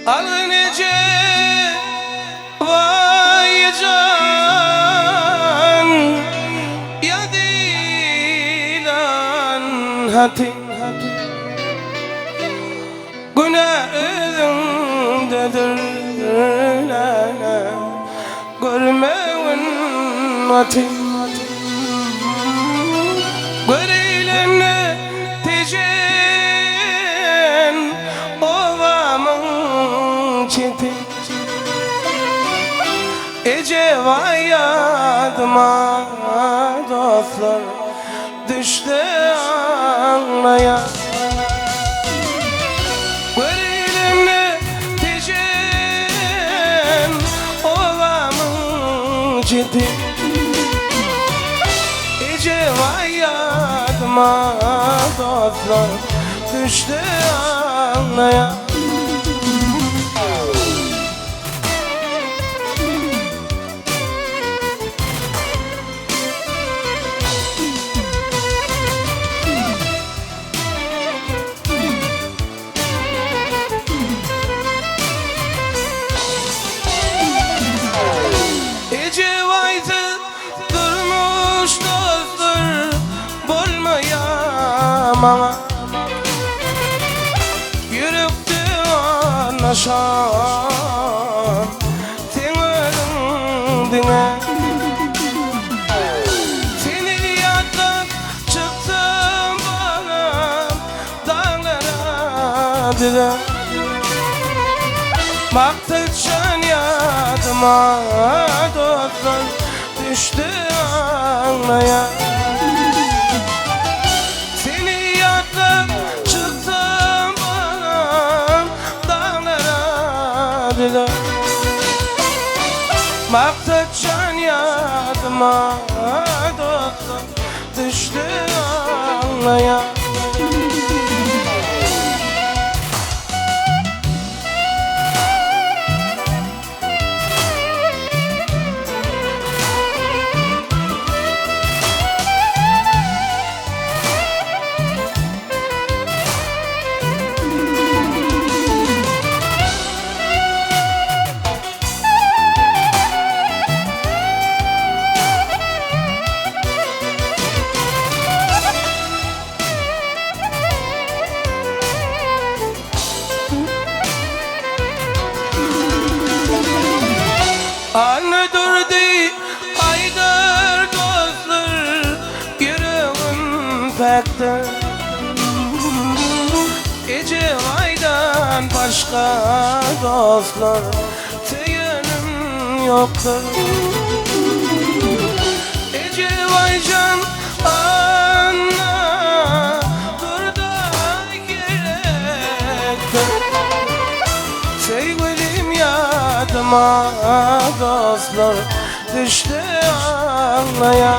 Alınıcı vay can ya dilan hati günahındadır lana görmevin vati göreylenle tecen ovamın çeti Ece vay yadıma dostlar düştü anlaya Görülenle tecen ovamın çeti Ece vay yadıma dostlar düştü anlaya Ece vaydı durmuş dostlar bolmayamama Yürüktü anlaşan sen ölümdüne Seni yaddan çıktım bana dağlara dile Baktıkça yadıma dostlar düştü anlaya Seni yaddan çıktım bana dağlara dile Baktıkça yadıma dostlar düştü anlaya Anı durdu aydır dostlar yüreğim pektir Ece vaydan başka dostlar teyönüm yoktur Ece vaycan anla durdu gerektir Sevgilim yadıma dostlar düştü anlaya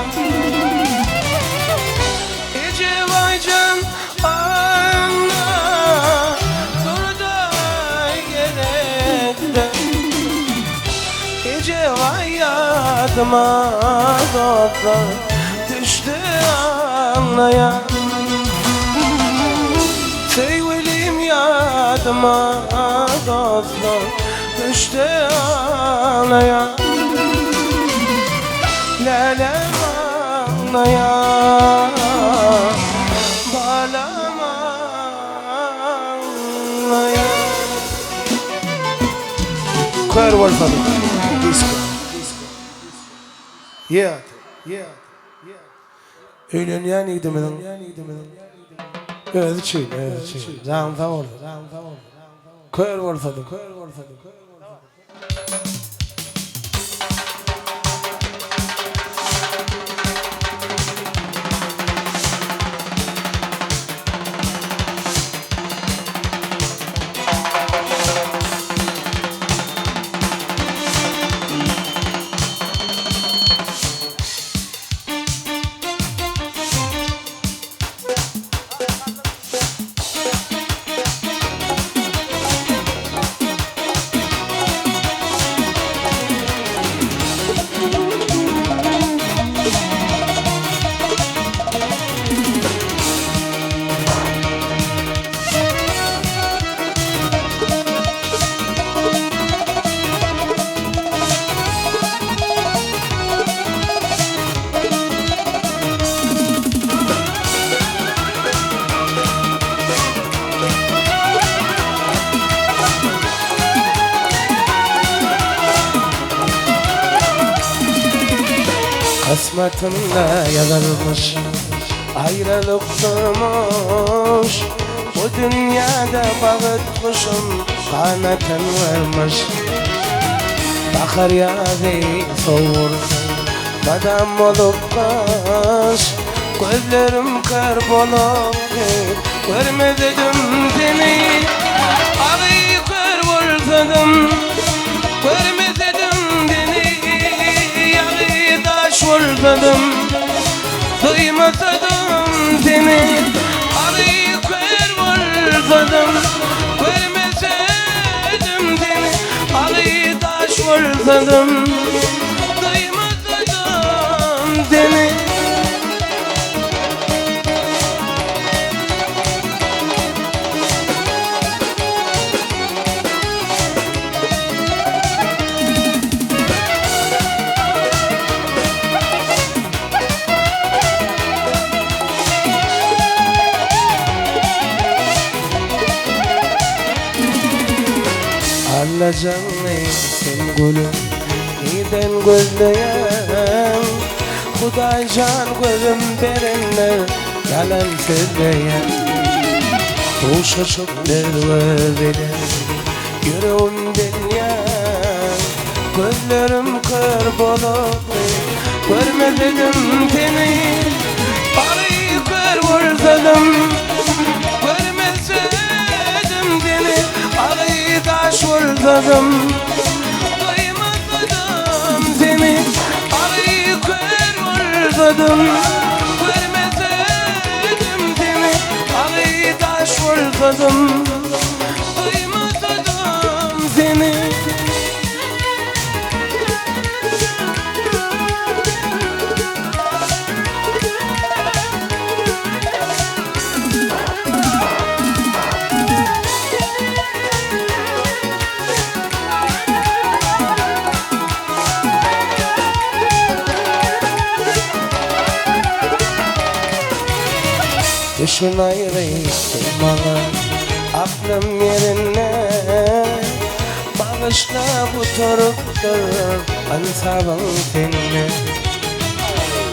Ece vaycan anla durdu gerekti Ece vay yadıma dostlar düştü anlaya Sevgilim yadıma dostlar düştü anlaya Lelem anlaya Balam anlaya Choir word for me Disco Yeah Öğlen gidemedim Evet çiğ Zam favor Choir word for me Kısmetimde yazılmış ayrılıktırmış. Bu dünyada bağıtmışım kanatın vermiş. Bakar yağdı soğur badam olup kaş. Gözlerim kör bolup görmedim seni. Ağıyı kör vursadım görmedim seni. Ağıyı taş vursadım duymasadım seni. Ağıyı kör vursadım görmesedim seni. Ağıyı taş vursadım duymasadım seni. Anlacanlı sen gülüm neden gözleyen. Huday can gözüm verenler yalan söyleyen. Boşa çok dervediler yüreğimden yan. Gözlerim kör bolup görmedim seni. Ağıyı kör vursadım görmesedim seni. Ağıyı taş vursadım duymasadım seni. Ağıyı kör vursadım görmesedim seni. Ağıyı taş vursadım duymasadım seni. Düşün ayrıyken bana aklım yerine. Bağışla bu toruktur ansabım seni.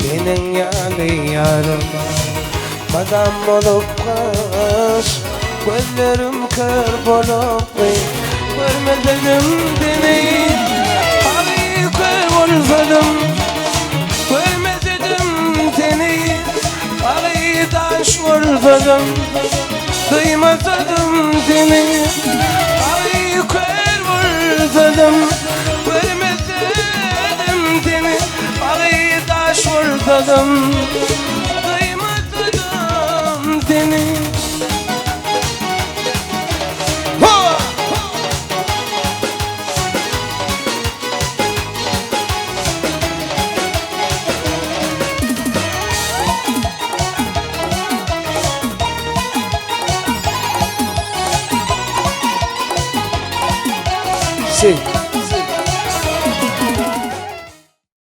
Benim yanı yarıma madam olup kaş. Gözlerim kör bolup görmedim seni. Ağıyı kör vursadım görmedim seni. Ağıyı taş vursadım duymasadım seni. Ağıyı kör vursadım görmesedim seni. Ağıyı taş vursadım duymasadım seni. Sí.